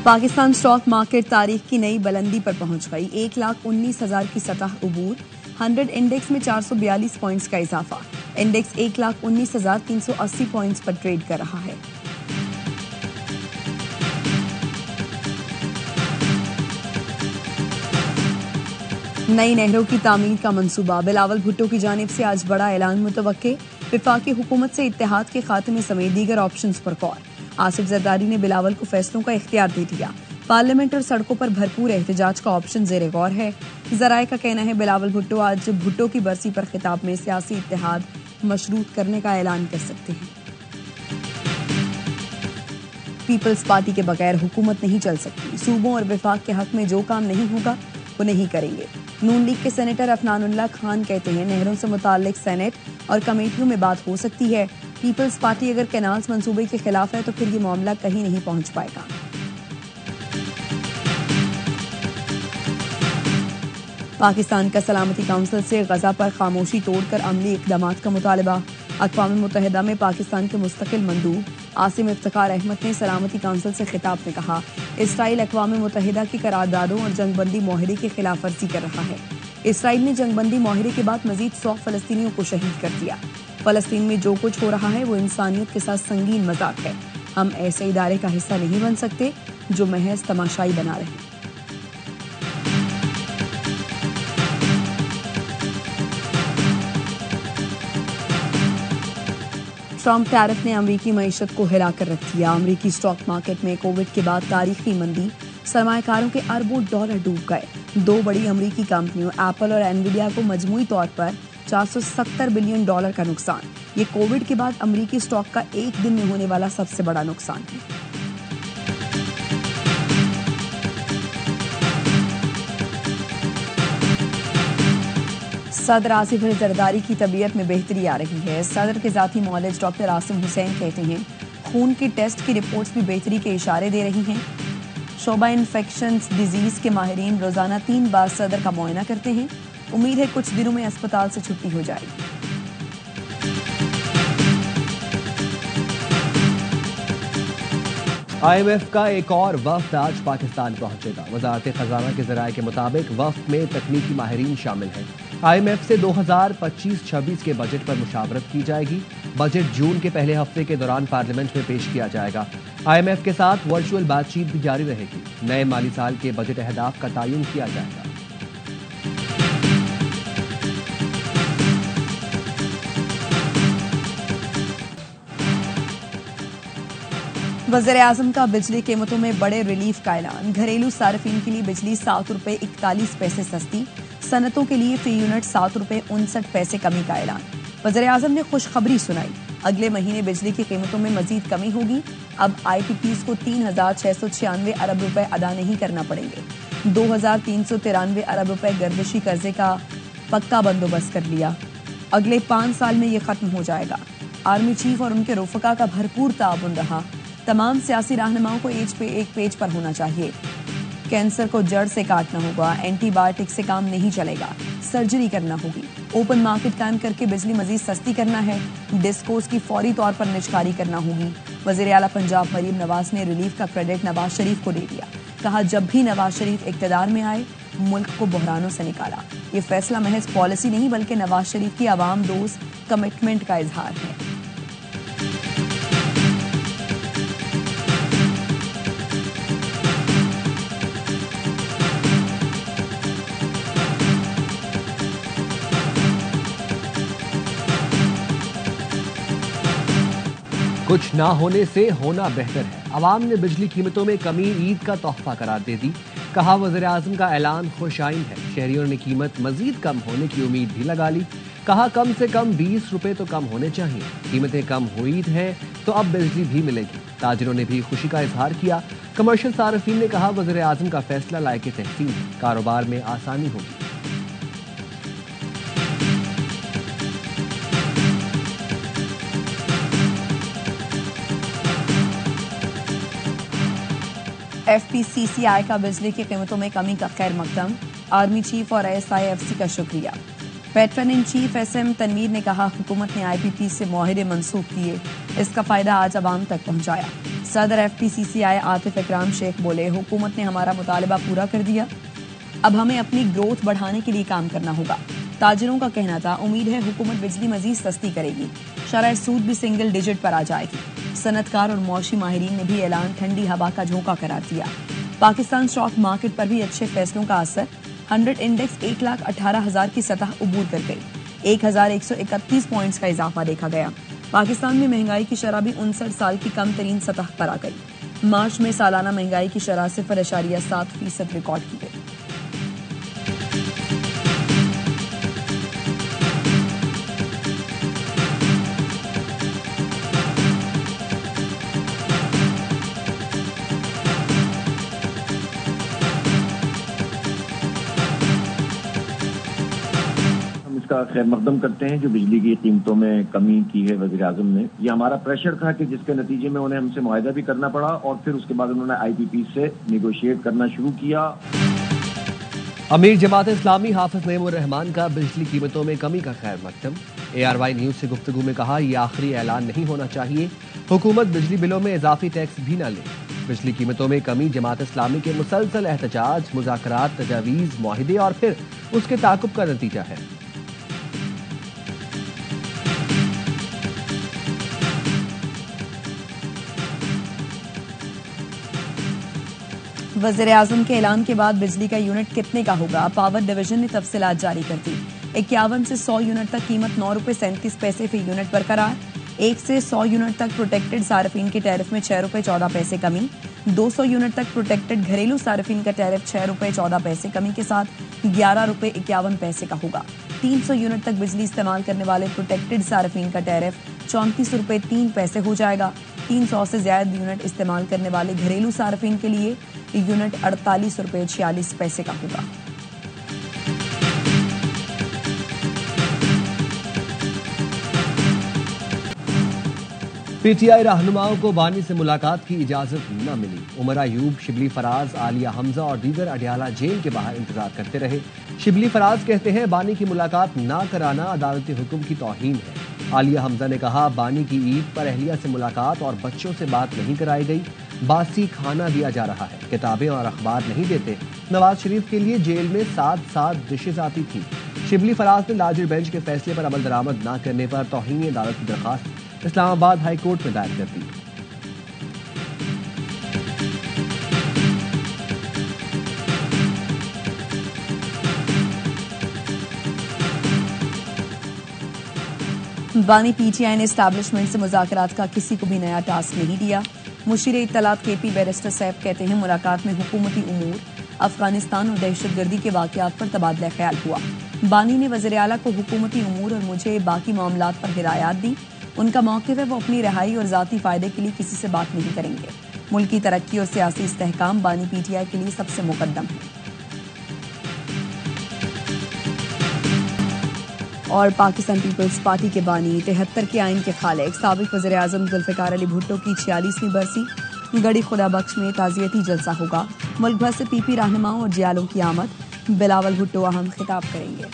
Pakistan stock market तारीख की नई बुलंदी पर पहुंच गई। 1,19,000 की सतह अबूर। 100 इंडेक्स में 442 पॉइंट्स का इजाफा। इंडेक्स 1,19,380 पॉइंट्स पर ट्रेड कर रहा है। नई नहरों की तामीर का मंसूबा। बिलावल भुट्टो की जानिब से आज बड़ा ऐलान मुतवक्के। वफाकी हुकूमत से इत्तेहाद के खात्मे समेत दीगर ऑप्शंस पर गौर। आसिफ जरदारी ने बिलावल को फैसलों का इख्तियार दे दिया। पार्लियामेंट और सड़कों पर भरपूर एहतजाज का ऑप्शन जेर गौर है। जराए का कहना है बिलावल भुट्टो आज भुट्टो की बरसी पर खिताब में सियासी इत्तेहाद मशरूत करने का ऐलान कर सकते हैं। पीपल्स पार्टी के बगैर हुकूमत नहीं चल सकती। सूबों और वफाक के हक में जो काम नहीं होगा वो नहीं करेंगे। नून लीग के सेनेटर अफनानुल्लाह खान कहते हैं नहरों से मुताल्लिक सेनेट और कमेटियों में बात हो सकती है। पीपल्स पार्टी अगर कैनाल्स मंसूबे के खिलाफ है तो फिर ये मामला कहीं नहीं पहुंच पाएगा। पाकिस्तान का सलामती काउंसिल से गजा पर खामोशी तोड़कर अमली इक़दामात का मुतालबा। अक़वाम मुत्तहिदा में पाकिस्तान के मुस्तकिल मंदूब आसिम इफ्तिखार अहमद ने सलामती काउंसिल से खिताब में कहा इसराइल अक़वाम मुत्तहिदा की करारदादों और जंगबंदी माहरे की खिलाफ वर्जी कर रहा है। इसराइल ने जंगबंदी माहरे के बाद मजीद 100 फ़लस्तीनियों को शहीद कर दिया। फ़लस्तीन में जो कुछ हो रहा है वो इंसानियत के साथ संगीन मजाक है। हम ऐसे इदारे का हिस्सा नहीं बन सकते जो महज तमाशाई बना रहे हैं। ट्रंप टैरिफ ने अमरीकी मईशत को हिलाकर रख दिया। अमरीकी स्टॉक मार्केट में कोविड के बाद तारीखी मंदी। सरमायाकारों के अरबों डॉलर डूब गए। दो बड़ी अमरीकी कंपनियों एप्पल और एनवीडिया को मजमूई तौर पर $470 बिलियन का नुकसान। ये कोविड के बाद अमरीकी स्टॉक का एक दिन में होने वाला सबसे बड़ा नुकसान है। सदर आसिफ जरदारी की तबीयत में बेहतरी आ रही है। सदर के ज़ाती मौलज डॉक्टर आसिम हुसैन कहते हैं खून की टेस्ट की रिपोर्ट्स भी बेहतरी के इशारे दे रही हैं। शोबा इन्फेक्शंस डिजीज़ के माहिरीन रोज़ाना 3 बार सदर का मुआयना करते हैं। उम्मीद है कुछ दिनों में अस्पताल से छुट्टी हो जाएगी। IMF का एक और वफ्द आज पाकिस्तान पहुंचेगा। वजारत खजाना के ज़राए के मुताबिक वफ्द में तकनीकी माहिरीन शामिल हैं। IMF से 2025-26 के बजट पर मुशावरत की जाएगी। बजट जून के पहले हफ्ते के दौरान पार्लियामेंट में पेश किया जाएगा। IMF के साथ वर्चुअल बातचीत भी जारी रहेगी। नए माली साल के बजट अहदाफ का तयन किया जाएगा। वज़ीर-ए-आज़म का बिजली कीमतों में बड़े रिलीफ का ऐलान। घरेलू सार्फिन के लिए बिजली ₹7.41 सस्ती। सनतों के लिए फी यूनिट ₹7.59 कमी का ऐलान। वज़ीर-ए-आज़म ने खुशखबरी सुनाई। अगले महीने बिजली की कीमतों में मजीद कमी होगी। अब IPPs को 3,696 अरब रुपए अदा नहीं करना पड़ेंगे। 2,393 अरब रुपए गर्दिशी कर्जे का पक्का बंदोबस्त कर लिया। अगले 5 साल में ये खत्म हो जाएगा। आर्मी चीफ और उनके रफका का भरपूर ताउन रहा। तमाम सियासी रहनुमाओं को एक पेज पर होना चाहिए। कैंसर को जड़ से काटना होगा। एंटीबायोटिक से काम नहीं चलेगा। सर्जरी करना होगी। ओपन मार्केट कायम करके बिजली मजीद सस्ती करना है। डिस्कोस की फौरी तौर पर निजकारी करना होगी। वज़ीर आला पंजाब मरीम नवाज ने रिलीफ का क्रेडिट नवाज शरीफ को दे दिया। कहा जब भी नवाज शरीफ इक़्तिदार में आए मुल्क को बहरानों से निकाला। ये फैसला महज पॉलिसी नहीं बल्कि नवाज शरीफ की आवाम दोस्त कमिटमेंट का इजहार है। कुछ ना होने से होना बेहतर है। अवाम ने बिजली कीमतों में कमी ईद का तोहफा करार दे दी। कहा वज़ीर-ए-आज़म का ऐलान खुशाइन है। शहरियों ने कीमत मजीद कम होने की उम्मीद भी लगा ली। कहा कम से कम 20 रुपए तो कम होने चाहिए। कीमतें कम हुई हैं तो अब बिजली भी मिलेगी। ताजिरों ने भी खुशी का इजहार किया। कमर्शियल सार्फिन ने कहा वज़ीर-ए-आज़म का फैसला लायक तहसीन है। कारोबार में आसानी होगी। FPCCI का बिजली की कीमतों में कमी का खैर मकदम। आर्मी चीफ और ASIFC का शुक्रिया। Patron in chief SM Tanveer ने कहा हुकूमत ने IPP से मुआहदे मंसूख किए। इसका फायदा आज अवाम तक पहुंचाया। सदर FPCCI आतिफ इकराम शेख बोले, हुकूमत ने हमारा मुतालबा पूरा कर दिया, अब हमें अपनी ग्रोथ बढ़ाने के लिए काम करना होगा। ताजिरों का कहना था, उम्मीद है हुकूमत बिजली मजीद सस्ती करेगी, शरह सूद भी सिंगल डिजिट पर आ जाएगी। सनतकार और मौशी माहिरीन ने भी ऐलान ठंडी हवा का झोंका करार दिया। पाकिस्तान स्टॉक मार्केट पर भी अच्छे फैसलों का असर, 100 इंडेक्स 1,18,000 की सतह उबूर कर गई, 1,131 पॉइंट्स का इजाफा देखा गया। पाकिस्तान में महंगाई की शरह भी 59 साल की कम तरीन सतह पर आ गई। मार्च में सालाना महंगाई की शरह 0.7% रिकॉर्ड की गई। का खैर मकदम करते हैं जो बिजली की कीमतों में कमी की है वज़ीर आज़म ने। ये हमारा प्रेशर था कि जिसके नतीजे में उन्हें हमसे मुआहदा भी करना पड़ा और फिर उसके बाद उन्होंने IPP से निगोशिएट करना शुरू किया। अमीर जमात इस्लामी हाफिज नईमुर रहमान का बिजली कीमतों में कमी का खैर मकदम। ARY न्यूज से गुफ्तगू में कहा, यह आखिरी ऐलान नहीं होना चाहिए, हुकूमत बिजली बिलों में इजाफी टैक्स भी न ले। बिजली कीमतों में कमी जमात इस्लामी के मुसलसल एहतजाज, मुज़ाकरात, तजावीज़, मुआहिदे और फिर उसके ताक़ुब का नतीजा है। वज़ीर आज़म के ऐलान के बाद बिजली का यूनिट कितने का होगा, पावर डिवीजन ने तफसीलात जारी कर दी। 51 से 100 यूनिट तक कीमत 9 रुपये 37 पैसे फी यूनिट बरकरार। 1 से 100 यूनिट तक प्रोटेक्टेड सार्फिन के टैरिफ में 6 रुपये 14 पैसे कमी। 200 यूनिट तक प्रोटेक्टेड घरेलू सार्फिन का टैरिफ 6 रुपये 14 पैसे कमी के साथ 11 रुपये 51 पैसे का होगा। 300 यूनिट तक बिजली इस्तेमाल करने वाले प्रोटेक्टेड सार्फिन का टैरिफ 34 रुपये 3 पैसे हो जाएगा। 300 से ज्यादा यूनिट इस्तेमाल करने वाले घरेलू सार्फिन के लिए यूनिट 48 रुपये 46 पैसे का होगा। PTI रहनुमाओं को बानी से मुलाकात की इजाजत न मिली। उमर अयूब, शिबली फराज, आलिया हमजा और दीगर अडियाला जेल के बाहर इंतजार करते रहे। शिबली फराज कहते हैं, बानी की मुलाकात ना कराना अदालती हुक्म की तौहीन है। आलिया हमजा ने कहा, बानी की ईद पर अहलिया से मुलाकात और बच्चों से बात नहीं कराई गई, बासी खाना दिया जा रहा है, किताबें और अखबार नहीं देते। नवाज शरीफ के लिए जेल में 7 डिशेज आती थी। शिबली फराज ने लाजिर बेंच के फैसले पर अमल दरामद न करने पर तौहीन अदालत की दरखास्त इस्लामाबाद हाई कोर्ट में दायर कर दी। बानी PTI ने एस्टैब्लिशमेंट से मुज़ाकरात का किसी को भी नया टास्क नहीं दिया। मुशीर इत्तलात KP बैरिस्टर सैफ कहते हैं, मुलाकात में हुकूमती उमूर, अफगानिस्तान और दहशतगर्दी के वाक़यात पर तबादला ख्याल हुआ। बानी ने वज़ीर आला को हुकूमती उमूर और मुझे बाकी मामलात पर हिदायत दी। उनका मौक़िफ़ है, वो अपनी रिहाई और ज़ाती फ़ायदे के लिए किसी से बात नहीं करेंगे। मुल्क की तरक्की और सियासी इस्तेहकाम बानी PTI के लिए सबसे मुकद्दम है। और पाकिस्तान पीपल्स पार्टी के बानी 73 के आइन के खालिक साबिक वज़ीर आज़म जुल्फ़िकार अली भुट्टो की 46वीं बरसी गढ़ी खुदा बख्श में ताज़ियती जलसा होगा। मुल्क भर से PP रहनुमाओं और जियालों की आमद। बिलावल भुट्टो अहम खिताब करेंगे।